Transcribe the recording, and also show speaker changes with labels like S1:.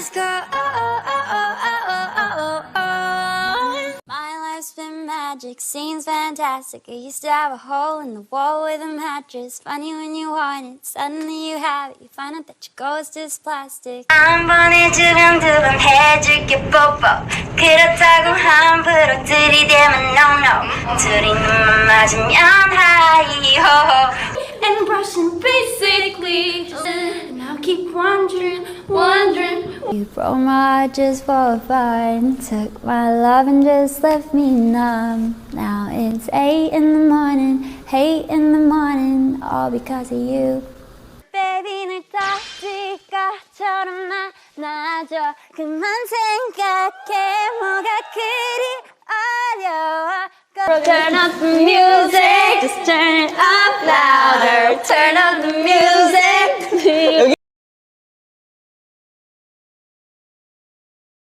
S1: just go My life's been magic, seems fantastic. I used to have a hole in the wall with a mattress. Funny when you want it, suddenly you have it. You find out that your ghost is plastic. 한 번에 두근두근 해줄게 뽀뽀. 그렇다고 함부로 들이대면 no no. 둘이 눈만 맞으면 하이호호. And brushing basically. And I'll keep wondering. You broke my heart just for fun. Took my love and just left me numb. Now it's 8 in the morning, 8 in the morning, all because of you. Baby 널 따지가처럼 만나줘. 그만 생각해 뭐가 그리 어려워. Turn up the music, just turn it up louder. Turn up the music.